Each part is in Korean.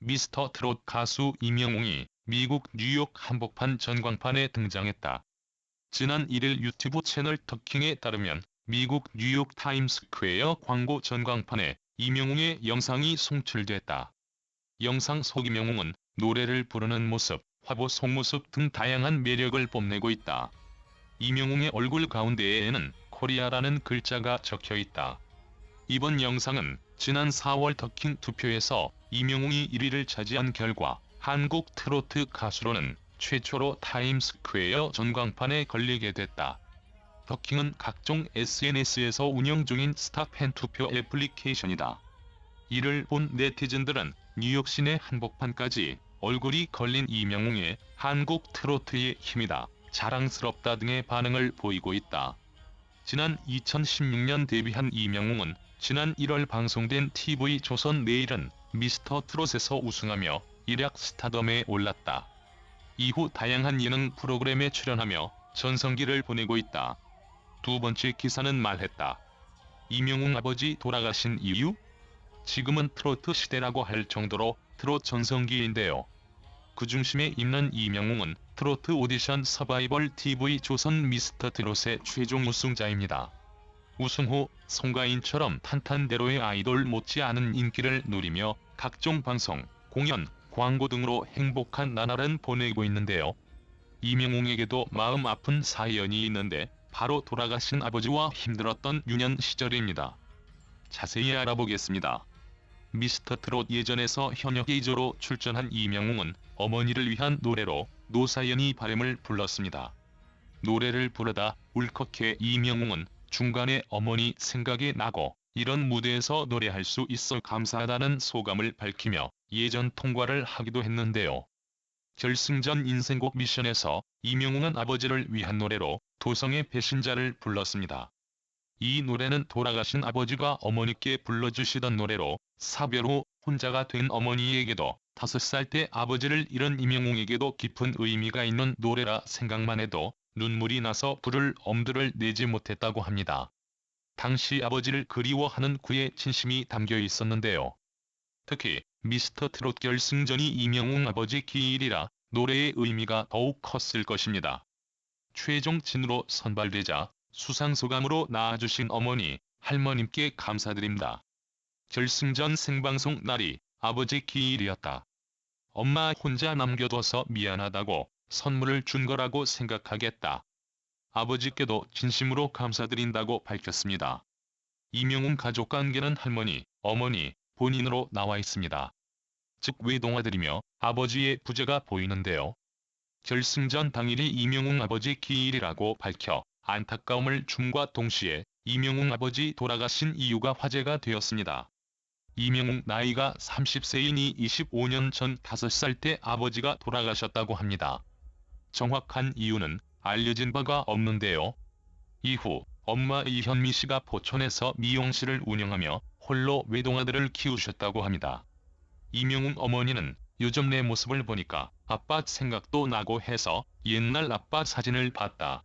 미스터 트롯 가수 이명웅이 미국 뉴욕 한복판 전광판에 등장했다. 지난 1일 유튜브 채널 터킹에 따르면 미국 뉴욕 타임스퀘어 광고 전광판에 이명웅의 영상이 송출됐다. 영상 속 이명웅은 노래를 부르는 모습, 화보 속모습 등 다양한 매력을 뽐내고 있다. 이명웅의 얼굴 가운데에는 코리아라는 글자가 적혀있다. 이번 영상은 지난 4월 터킹 투표에서 이명웅이 1위를 차지한 결과 한국 트로트 가수로는 최초로 타임스퀘어 전광판에 걸리게 됐다. 터킹은 각종 SNS에서 운영 중인 스타 팬 투표 애플리케이션이다. 이를 본 네티즌들은 뉴욕 시내 한복판까지 얼굴이 걸린 이명웅의 한국 트로트의 힘이다, 자랑스럽다 등의 반응을 보이고 있다. 지난 2016년 데뷔한 이명웅은 지난 1월 방송된 TV조선 내일은 미스터 트롯에서 우승하며 일약 스타덤에 올랐다. 이후 다양한 예능 프로그램에 출연하며 전성기를 보내고 있다. 두 번째 기사는 말했다. 이명웅 아버지 돌아가신 이유? 지금은 트로트 시대라고 할 정도로 트롯 전성기인데요. 그 중심에 있는 이명웅은 트로트 오디션 서바이벌 TV조선 미스터 트롯의 최종 우승자입니다. 우승 후 송가인처럼 탄탄대로의 아이돌 못지않은 인기를 누리며 각종 방송, 공연, 광고 등으로 행복한 나날은 보내고 있는데요. 이명웅에게도 마음 아픈 사연이 있는데 바로 돌아가신 아버지와 힘들었던 유년 시절입니다. 자세히 알아보겠습니다. 미스터 트롯 예전에서 현역 A조로 출전한 이명웅은 어머니를 위한 노래로 노사연이 바람을 불렀습니다. 노래를 부르다 울컥해 이명웅은 중간에 어머니 생각이 나고 이런 무대에서 노래할 수 있어 감사하다는 소감을 밝히며 예전 통과를 하기도 했는데요. 결승전 인생곡 미션에서 이명웅은 아버지를 위한 노래로 도성의 배신자를 불렀습니다. 이 노래는 돌아가신 아버지가 어머니께 불러주시던 노래로 사별 후 혼자가 된 어머니에게도 5살 때 아버지를 잃은 이명웅에게도 깊은 의미가 있는 노래라 생각만 해도 눈물이 나서 부를 엄두를 내지 못했다고 합니다. 당시 아버지를 그리워하는 그의 진심이 담겨 있었는데요. 특히 미스터 트롯 결승전이 이명웅 아버지 기일이라 노래의 의미가 더욱 컸을 것입니다. 최종 진으로 선발되자 수상소감으로 나아주신 어머니, 할머님께 감사드립니다. 결승전 생방송 날이 아버지 기일이었다. 엄마 혼자 남겨둬서 미안하다고 선물을 준 거라고 생각하겠다. 아버지께도 진심으로 감사드린다고 밝혔습니다. 이명웅 가족관계는 할머니, 어머니, 본인으로 나와 있습니다. 즉 외동아들이며 아버지의 부재가 보이는데요. 결승전 당일이 이명웅 아버지 기일이라고 밝혀 안타까움을 줌과 동시에 이명웅 아버지 돌아가신 이유가 화제가 되었습니다. 이명웅 나이가 30세이니 25년 전 5살 때 아버지가 돌아가셨다고 합니다. 정확한 이유는 알려진 바가 없는데요. 이후 엄마 이현미 씨가 포천에서 미용실을 운영하며 홀로 외동아들을 키우셨다고 합니다. 이명웅 어머니는 요즘 내 모습을 보니까 아빠 생각도 나고 해서 옛날 아빠 사진을 봤다.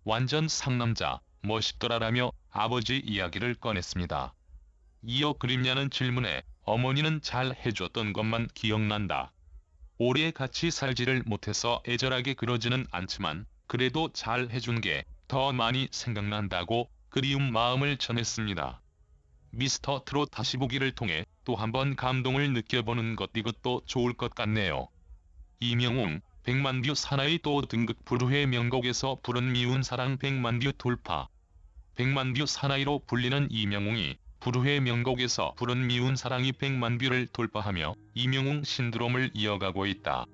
완전 상남자, 멋있더라라며 아버지 이야기를 꺼냈습니다. 이어 그립냐는 질문에 어머니는 잘 해줬던 것만 기억난다. 오래 같이 살지를 못해서 애절하게 그러지는 않지만 그래도 잘 해준 게 더 많이 생각난다고 그리움 마음을 전했습니다. 미스터 트롯 다시 보기를 통해 또 한 번 감동을 느껴보는 것 이것도 좋을 것 같네요. 이명웅, 100만 뷰 사나이 또 등극 불후의 명곡에서 부른 미운 사랑 100만 뷰 돌파. 100만 뷰 사나이로 불리는 이명웅이 불후의 명곡에서 부른 미운 사랑이 100만 뷰를 돌파하며 이명웅 신드롬을 이어가고 있다.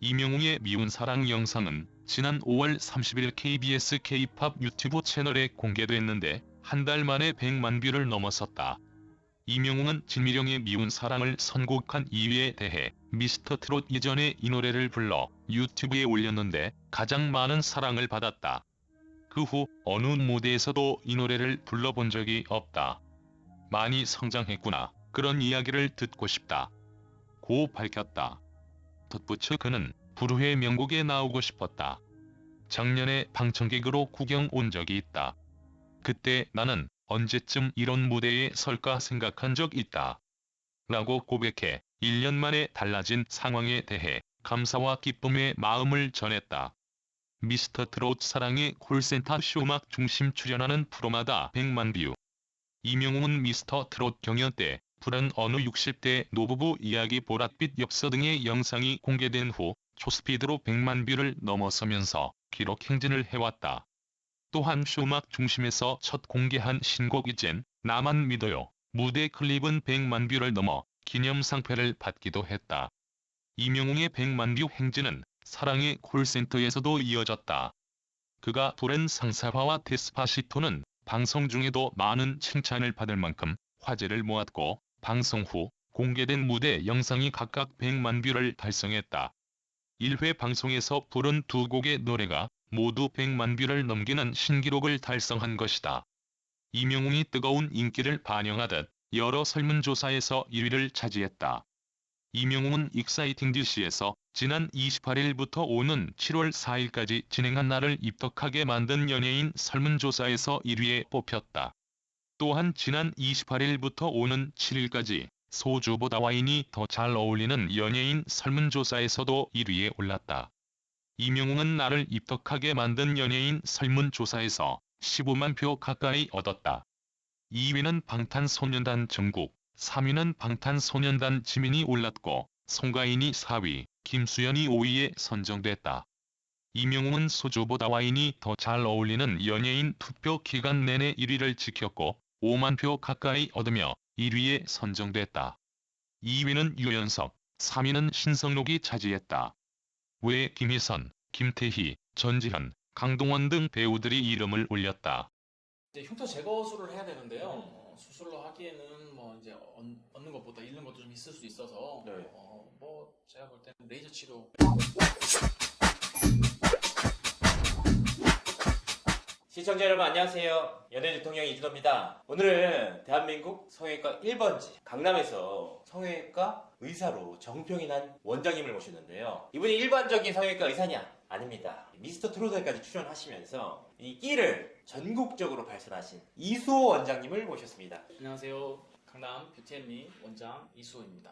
이명웅의 미운 사랑 영상은 지난 5월 30일 KBS K-POP 유튜브 채널에 공개됐는데 한 달 만에 100만 뷰를 넘어섰다. 이명웅은 진미령의 미운 사랑을 선곡한 이유에 대해 미스터 트롯 예전에 이 노래를 불러 유튜브에 올렸는데 가장 많은 사랑을 받았다. 그 후 어느 무대에서도 이 노래를 불러본 적이 없다. 많이 성장했구나. 그런 이야기를 듣고 싶다. 고 밝혔다. 덧붙여 그는 불후의 명곡에 나오고 싶었다. 작년에 방청객으로 구경 온 적이 있다. 그때 나는 언제쯤 이런 무대에 설까 생각한 적 있다. 라고 고백해 1년 만에 달라진 상황에 대해 감사와 기쁨의 마음을 전했다. 미스터 트롯 사랑의 콜센터 쇼음악 중심 출연하는 프로마다 100만 뷰. 이명웅은 미스터 트롯 경연 때 불은 어느 60대 노부부 이야기 보랏빛 엽서 등의 영상이 공개된 후 초스피드로 100만 뷰를 넘어서면서 기록 행진을 해왔다. 또한 쇼음악 중심에서 첫 공개한 신곡 이젠 나만 믿어요. 무대 클립은 100만 뷰를 넘어 기념상패를 받기도 했다. 이명웅의 100만 뷰 행진은 사랑의 콜센터에서도 이어졌다. 그가 부른 상사화와 데스파시토는 방송 중에도 많은 칭찬을 받을 만큼 화제를 모았고 방송 후 공개된 무대 영상이 각각 100만 뷰를 달성했다. 1회 방송에서 부른 두 곡의 노래가 모두 100만 뷰를 넘기는 신기록을 달성한 것이다. 이명웅이 뜨거운 인기를 반영하듯 여러 설문조사에서 1위를 차지했다. 이명웅은 익사이팅 DC에서 지난 28일부터 오는 7월 4일까지 진행한 나를 입덕하게 만든 연예인 설문조사에서 1위에 뽑혔다. 또한 지난 28일부터 오는 7일까지 소주보다 와인이 더 잘 어울리는 연예인 설문조사에서도 1위에 올랐다. 이명웅은 나를 입덕하게 만든 연예인 설문조사에서 15만 표 가까이 얻었다. 2위는 방탄소년단 정국, 3위는 방탄소년단 지민이 올랐고 송가인이 4위, 김수현이 5위에 선정됐다. 이명웅은 소주보다 와인이 더 잘 어울리는 연예인 투표 기간 내내 1위를 지켰고 5만 표 가까이 얻으며 1위에 선정됐다. 2위는 유연석, 3위는 신성록이 차지했다. 외에 김희선, 김태희, 전지현, 강동원 등 배우들이 이름을 올렸다. 이제 흉터 제거술을 해야 되는데요. 수술로 하기에는 뭐 이제 얻는 것보다 잃는 것도 좀 있을 수 있어서 네. 뭐 제가 볼 때는 레이저 치료. 시청자 여러분 안녕하세요. 연예대통령 이준호입니다. 오늘은 대한민국 성형외과 1번지 강남에서 성형외과 의사로 정평이 난 원장님을 모셨는데요. 이분이 일반적인 성형외과 의사냐? 아닙니다. 미스터 트롯에까지 출연하시면서 이 끼를 전국적으로 발산하신 이수호 원장님을 모셨습니다. 안녕하세요. 강남 뷰티앤미 원장 이수호입니다.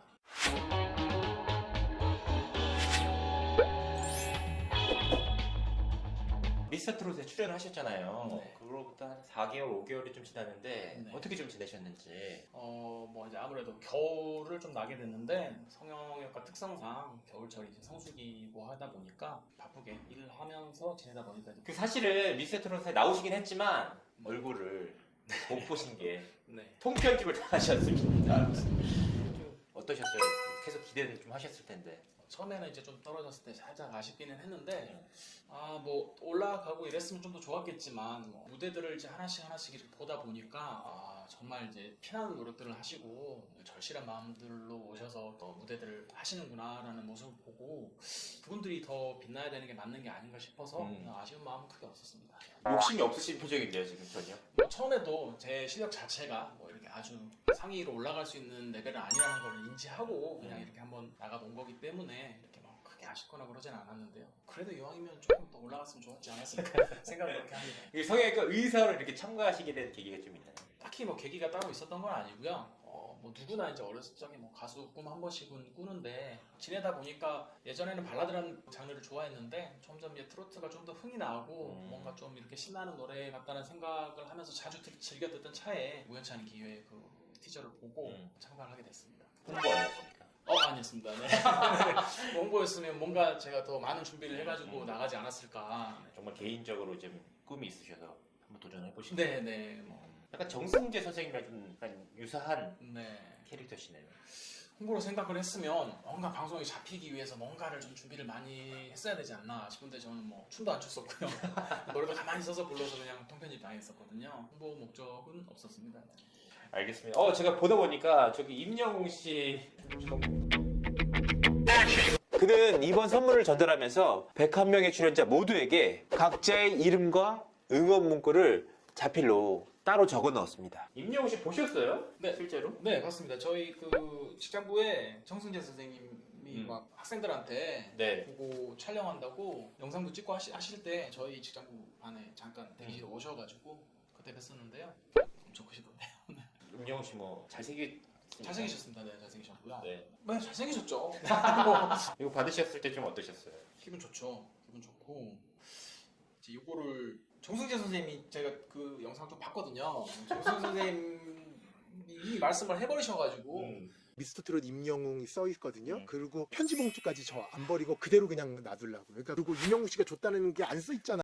미스터 트롯에 출연하셨잖아요. 네. 그로부터 한 4개월, 5개월이 좀 지났는데 네. 어떻게 좀 지내셨는지. 뭐 이제 아무래도 겨울을 좀 나게 됐는데 성형외과 특성상 겨울철이 이제 성수기고 하다 보니까 바쁘게 일을 하면서 지내다 보니까 이제 그 사실은 미스터 트롯에 나오시긴 했지만 얼굴을 못 보신 게 네. 통편집을 당하셨습니다. 어떠셨어요? 계속 기대를 좀 하셨을 텐데. 처음에는 이제 좀 떨어졌을 때 살짝 아쉽기는 했는데 뭐 올라가고 이랬으면 좀 더 좋았겠지만 뭐 무대들을 이제 하나씩 이렇게 보다 보니까 정말 이제 피나는 노력들을 하시고 절실한 마음들로 오셔서 또 무대들을 하시는구나라는 모습을 보고 그분들이 더 빛나야 되는 게 맞는 게 아닌가 싶어서 아쉬운 마음은 크게 없었습니다. 욕심이 없으신 표정인데요, 지금 전혀? 뭐 처음에도 제 실력 자체가 뭐 이렇게 아주 상위로 올라갈 수 있는 레벨은 아니라는 걸 인지하고 그냥 이렇게 한번 나가본 거기 때문에 이렇게 막 크게 아쉽거나 그러진 않았는데요. 그래도 이왕이면 조금 더 올라갔으면 좋았지 않았을까 생각을 그렇게 합니다. 이 성형외과 의사로 이렇게 참가하시게 된 계기가 좀 있나요? 딱히 뭐 계기가 따로 있었던 건 아니고요. 뭐 누구나 이제 어렸을 적에 뭐 가수 꿈 한 번씩은 꾸는데 지내다 보니까 예전에는 발라드라는 장르를 좋아했는데 점점 이제 트로트가 좀 더 흥이 나고 뭔가 좀 이렇게 신나는 노래 같다는 생각을 하면서 자주 즐겨 듣던 차에 우연치 않은 기회에 그 티저를 보고 참가를 하게 됐습니다. 홍보 아니었습니까? 아니었습니다. 네. 홍보였으면 뭔가 제가 더 많은 준비를 해가지고 나가지 않았을까. 네. 정말 개인적으로 좀 꿈이 있으셔서 한번 도전해 보시죠. 네. 뭐. 약간 정승재 선생님이랑 좀 약간 유사한 네. 캐릭터시네요. 홍보로 생각을 했으면 뭔가 방송에 잡히기 위해서 뭔가를 좀 준비를 많이 했어야 되지 않나 싶은데 저는 뭐 춤도 안 췄었고요. 노래도 가만히 있어서 불러서 그냥 통편집 당했었거든요. 홍보 목적은 없었습니다. 네. 알겠습니다. 제가 보다 보니까 저기 임영웅 씨 그는 이번 선물을 전달하면서 101명의 출연자 모두에게 각자의 이름과 응원 문구를 자필로 따로 적어 넣었습니다. 임영웅 씨 보셨어요? 네. 실제로? 네, 봤습니다. 저희 그 직장부에 정승재 선생님이 막 학생들한테 네. 보고 촬영한다고 영상도 찍고 하실 때 저희 직장부 안에 잠깐 대기실에 오셔가지고 그때 뵀었는데요. 엄청 크시던데요. 임영웅 씨 뭐 잘생겼어요? 잘생기셨습니다. 네, 잘생기셨고요. 네. 네, 잘생기셨죠. 뭐 이거 받으셨을 때 좀 어떠셨어요? 기분 좋죠. 기분 좋고 이제 이거를 정승재 선생님이 제가 그 영상 좀 봤거든요. 정승재 선생님이 말씀을 해버리셔가지고 미스터 트롯 임영웅이 써 있거든요. 음. 그리고 편지 봉투까지 저 안 버리고 그대로 그냥 놔두려고. 그러니까 그리고 임영웅 씨가 줬다는 게 안 써 있잖아.